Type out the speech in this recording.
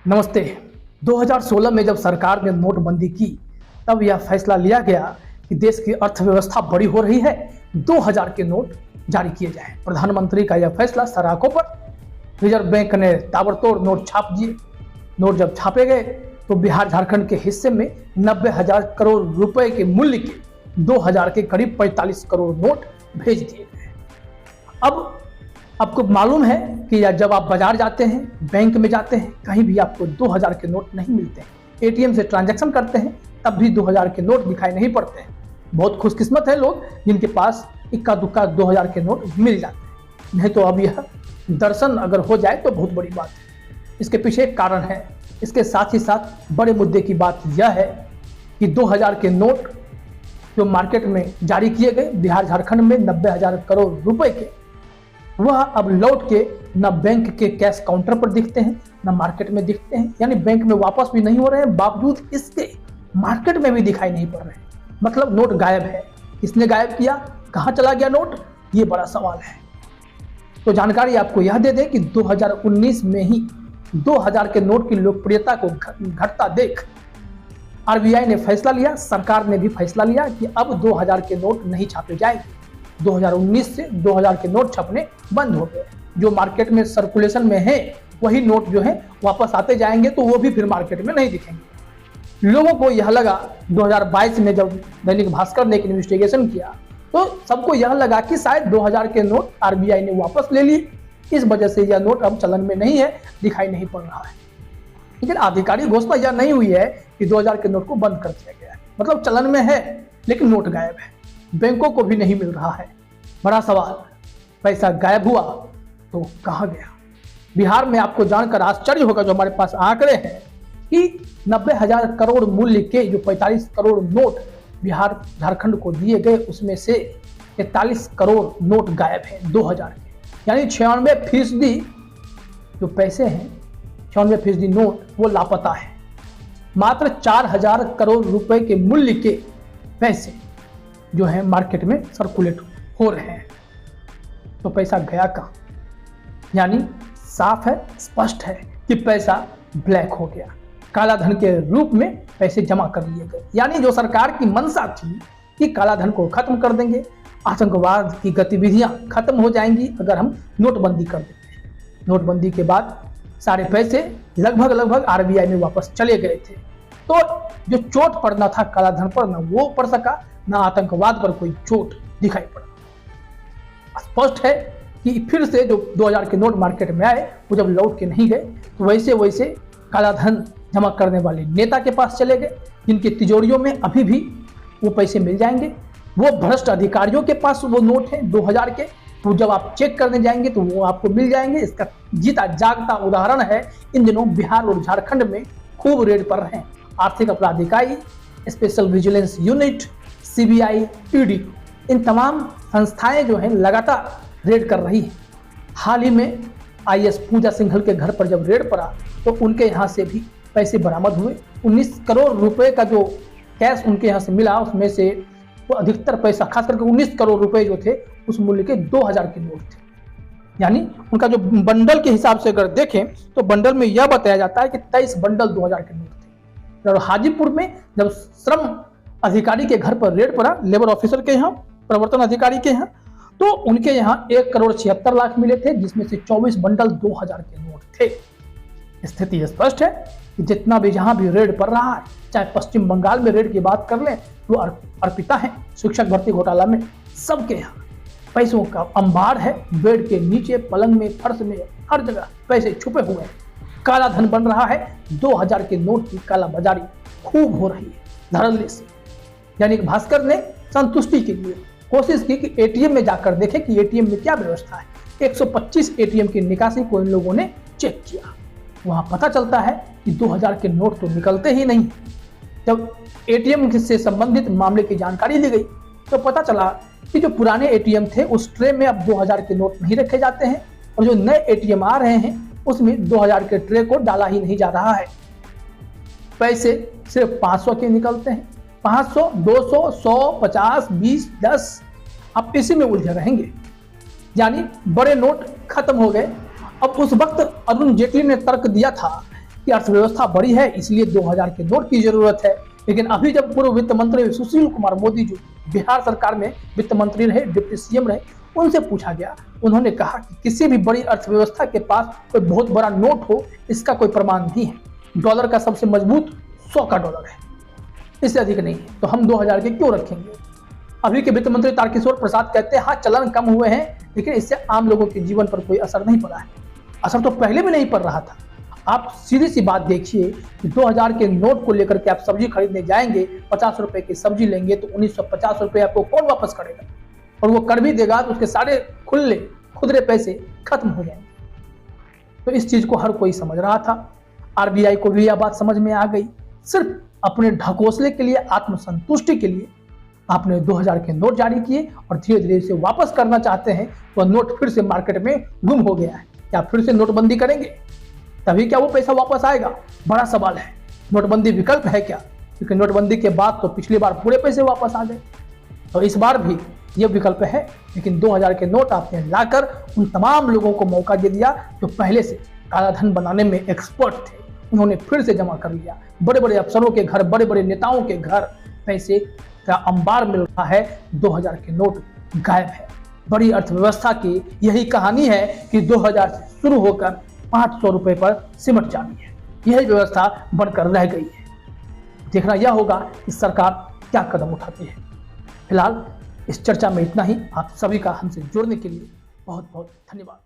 नमस्ते। 2016 में जब सरकार ने नोटबंदी की तब यह फैसला लिया गया कि देश की अर्थव्यवस्था बड़ी हो रही है, 2000 के नोट जारी किए जाएं। प्रधानमंत्री का यह फैसला सराखों पर। रिजर्व बैंक ने ताबड़तोड़ नोट छाप दिए। नोट जब छापे गए तो बिहार झारखंड के हिस्से में 90,000 करोड़ रुपए के मूल्य के 2000 के करीब 45 करोड़ नोट भेज दिए गए। अब आपको मालूम है कि जब आप बाजार जाते हैं, बैंक में जाते हैं, कहीं भी आपको 2000 के नोट नहीं मिलते हैं। एटीएम से ट्रांजैक्शन करते हैं तब भी 2000 के नोट दिखाई नहीं पड़ते हैं। बहुत खुशकिस्मत है लोग जिनके पास इक्का दुक्का 2000 के नोट मिल जाते हैं, नहीं तो अब यह दर्शन अगर हो जाए तो बहुत बड़ी बात है। इसके पीछे एक कारण है। इसके साथ ही साथ बड़े मुद्दे की बात यह है कि 2000 के नोट जो मार्केट में जारी किए गए बिहार झारखंड में 90,000 करोड़ रुपए के, वह अब लौट के न बैंक के कैश काउंटर पर दिखते हैं न मार्केट में दिखते हैं। यानी बैंक में वापस भी नहीं हो रहे हैं, बावजूद इसके मार्केट में भी दिखाई नहीं पड़ रहे हैं। मतलब नोट गायब है। किसने गायब किया, कहां चला गया नोट, ये बड़ा सवाल है। तो जानकारी आपको यह दे दें कि 2019 में ही 2000 के नोट की लोकप्रियता को घटता देख आरबीआई ने फैसला लिया, सरकार ने भी फैसला लिया कि अब 2000 के नोट नहीं छापे जाएंगे। 2019 से 2000 के नोट छपने बंद हो गए। जो मार्केट में सर्कुलेशन में है वही नोट जो है वापस आते जाएंगे, तो वो भी फिर मार्केट में नहीं दिखेंगे। लोगों को यह लगा 2022 में जब दैनिक भास्कर ने एक इन्वेस्टिगेशन किया तो सबको यह लगा कि शायद 2000 के नोट आरबीआई ने वापस ले लिए, इस वजह से यह नोट अब चलन में नहीं है, दिखाई नहीं पड़ रहा है। लेकिन आधिकारिक घोषणा यह नहीं हुई है कि 2000 के नोट को बंद कर दिया गया है। मतलब चलन में है लेकिन नोट गायब है, बैंकों को भी नहीं मिल रहा है। बड़ा सवाल, पैसा गायब हुआ तो कहां गया। बिहार में आपको जानकर आश्चर्य होगा, जो हमारे पास आंकड़े हैं कि 90,000 करोड़ मूल्य के जो 45 करोड़ नोट बिहार झारखंड को दिए गए, उसमें से 43 करोड़ नोट गायब हैं 2000 के। यानी 96% जो पैसे हैं, 96% नोट वो लापता है। मात्र 4000 करोड़ रुपए के मूल्य के पैसे जो है मार्केट में सर्कुलेट हो रहे हैं। तो पैसा गया कहां। यानी साफ है, स्पष्ट है कि पैसा ब्लैक हो गया, काला धन के रूप में पैसे जमा कर लिए गए। यानी जो सरकार की मंशा थी कि काला धन को खत्म कर देंगे, आतंकवाद की गतिविधियां खत्म हो जाएंगी अगर हम नोटबंदी कर देते हैं। नोटबंदी के बाद सारे पैसे लगभग आरबीआई में वापस चले गए थे। तो जो चोट पड़ना था काला धन पर, ना वो पड़ सका, ना आतंकवाद पर कोई चोट दिखाई पड़ा। स्पष्ट है कि फिर से जो 2000 के नोट मार्केट में आए वो जब लौट के नहीं गए तो वैसे काला धन जमा करने वाले नेता के पास चले गए, जिनके तिजोरियों में अभी भी वो पैसे मिल जाएंगे। वो भ्रष्ट अधिकारियों के पास वो नोट है 2000 के, तो जब आप चेक करने जाएंगे तो वो आपको मिल जाएंगे। इसका जीता जागता उदाहरण है इन दिनों बिहार और झारखंड में खूब रेड पड़ रहे हैं। आर्थिक अपराध इकाई, special vigilance unit, CBI, ED, इन तमाम संस्थाएं जो हैं लगातार रेड कर रही हैं। हाल ही में आईएएस पूजा सिंघल के घर पर जब रेड पड़ा तो उनके यहाँ से भी पैसे बरामद हुए। 19 करोड़ रुपए का जो कैश उनके यहाँ से मिला, उसमें से वो अधिकतर पैसा, खास करके 19 करोड़ रुपए जो थे उस मूल्य के 2000 के नोट थे। यानी उनका जो बंडल के हिसाब से अगर देखें तो बंडल में यह बताया जाता है कि 23 बंडल 2000 के नोट थे। और हाजीपुर में जब श्रम अधिकारी के घर पर रेड पड़ा, लेबर ऑफिसर के यहाँ, प्रवर्तन अधिकारी के यहाँ, तो उनके यहाँ 1,76,00,000 मिले थे, जिसमें से 24 बंडल 2000 के नोट थे। स्थिति स्पष्ट है कि जितना भी जहां भी रेड पड़ रहा है, चाहे पश्चिम बंगाल में रेड की बात कर लें तो अर्पिता है, शिक्षक भर्ती घोटाला में, सबके यहाँ पैसों का अंबार है। बेड के नीचे, पलंग में, फर्श में, हर जगह पैसे छुपे हुए हैं। काला धन बन रहा है। 2000 के नोट की काला बाजारी खूब हो रही है धड़ल्ले से। यानी भास्कर ने संतुष्टि के लिए कोशिश की कि एटीएम में जाकर देखें कि एटीएम में क्या व्यवस्था है। 125 एटीएम की निकासी को इन लोगों ने चेक किया। वहां पता चलता है कि 2000 के नोट तो निकलते ही नहीं। जब एटीएम से संबंधित मामले की जानकारी ली गई तो पता चला कि जो पुराने एटीएम थे उस ट्रे में अब 2000 के नोट नहीं रखे जाते हैं, और जो नए एटीएम आ रहे हैं उसमें 2000 के ट्रे को डाला ही नहीं जा रहा है। पैसे सिर्फ 500 के निकलते हैं। 500, 200, 100, 50, 20, 10, आप इसी में उलझे रहेंगे। यानी बड़े नोट खत्म हो गए। अब उस वक्त अरुण जेटली ने तर्क दिया था कि अर्थव्यवस्था बड़ी है, इसलिए 2000 के नोट की जरूरत है। लेकिन अभी जब पूर्व वित्त मंत्री सुशील कुमार मोदी, जो बिहार सरकार में वित्त मंत्री रहे, डिप्टी सीएम रहे, उनसे पूछा गया, उन्होंने कहा कि किसी भी बड़ी अर्थव्यवस्था के पास कोई बहुत बड़ा नोट हो, इसका कोई प्रमाण नहीं है। डॉलर का सबसे मजबूत 100 का डॉलर है, इससे अधिक नहीं है, तो हम 2000 के क्यों रखेंगे। अभी के वित्त मंत्री तारकिशोर प्रसाद कहते हैं, हाँ चलन कम हुए हैं, लेकिन इससे आम लोगों के जीवन पर कोई असर नहीं पड़ा है। असर तो पहले भी नहीं पड़ रहा था। आप सीधी सी बात देखिए कि 2000 के नोट को लेकर के आप सब्जी खरीदने जाएंगे, 50 रुपए की सब्जी लेंगे तो 1950 रुपए आपको कौन वापस करेगा, और वो कर भी देगा तो उसके सारे खुदरे पैसे खत्म हो जाएंगे। तो इस चीज को हर कोई समझ रहा था। आरबीआई को भी यह बात समझ में आ गई। सिर्फ अपने ढकोसले के लिए, आत्मसंतुष्टि के लिए आपने 2000 के नोट जारी किए और धीरे धीरे इसे वापस करना चाहते हैं। वह नोट फिर से मार्केट में गुम हो गया है। क्या फिर से नोटबंदी करेंगे, तभी क्या वो पैसा वापस आएगा? बड़ा सवाल है। नोटबंदी विकल्प है क्या? क्योंकि नोटबंदी के बाद तो पिछली बार पूरे पैसे वापस आ गए, तो इस बार भी ये विकल्प है। लेकिन 2000 के नोट आपने लाकर उन तमाम लोगों को मौका दे दिया जो पहले से काला धन बनाने में एक्सपर्ट थे। उन्होंने फिर से जमा कर लिया। बड़े बड़े अफसरों के घर, बड़े बड़े नेताओं के घर पैसे का अंबार मिल रहा है। 2000 के नोट गायब है। बड़ी अर्थव्यवस्था की यही कहानी है कि 2000 से शुरू होकर 500 रुपए पर सिमट जानी है। यही व्यवस्था बनकर रह गई है। देखना यह होगा कि सरकार क्या कदम उठाती है। फिलहाल इस चर्चा में इतना ही। आप सभी का हमसे जुड़ने के लिए बहुत बहुत धन्यवाद।